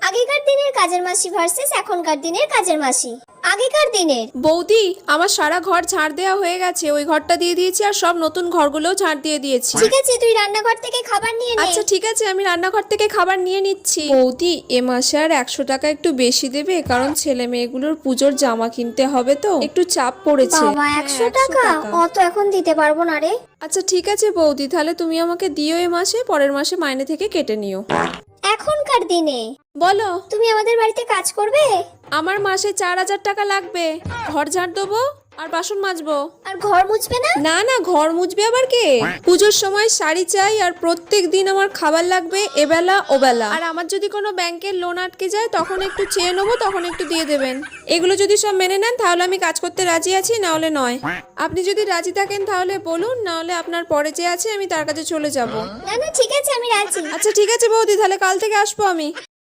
আগেকার দিনের কাজের মাসি ভার্সেস এখনকার দিনের কাজের মাসি। আগেকার দিনের বৌদি, আমার সারা ঘর ঝাড় দেওয়া হয়ে গেছে, ওই ঘরটা দিয়ে দিয়েছি আর সব নতুন ঘরগুলোও ঝাড় দিয়ে দিয়েছি। ঠিক আছে, তুই রান্নাঘর থেকে খাবার নিয়ে নে। আচ্ছা ঠিক আছে, আমি রান্নাঘর থেকে খাবার নিয়ে নিচ্ছি। বৌদি, এ মাসে আর 100 টাকা একটু বেশি দেবে, কারণ ছেলে মেয়েগুলোর পুজোর জামা কিনতে হবে তো, একটু চাপ পড়েছে। বাবা, 100 টাকা? অত এখন দিতে পারবো না রে। আচ্ছা ঠিক আছে বৌদি, তাহলে তুমি আমাকে দিও এ মাসে, পরের মাসে মাইনে থেকে কেটে নিও। এখনকার দিনে বলো। তুমি আমাদের বাড়িতে কাজ করবে? আমার মাসে 4000 টাকা লাগবে। ঘর ঝাড় দেবো আর বাসন মাজবো। আর ঘর মুছবে না? না না, ঘর মুছবে আবার কে? পুজোর সময় শাড়ি চাই আর প্রত্যেক দিন আমার খাবার লাগবে, এবেলা ওবেলা। আর আমার যদি কোনো ব্যাংকের লোন আটকে যায় তখন একটু চেয়ে নেবো, তখন একটু দিয়ে দেবেন। এগুলো যদি সব মেনে নেন তাহলে আমি কাজ করতে রাজি আছি, না হলে নয়। আপনি যদি রাজি থাকেন তাহলে বলুন, না হলে আপনার পরে যে আছে আমি তার কাছে চলে যাব। না না, ঠিক আছে, আমি রাজি। আচ্ছা ঠিক আছে বৌদি, তাহলে কাল থেকে আসবো আমি।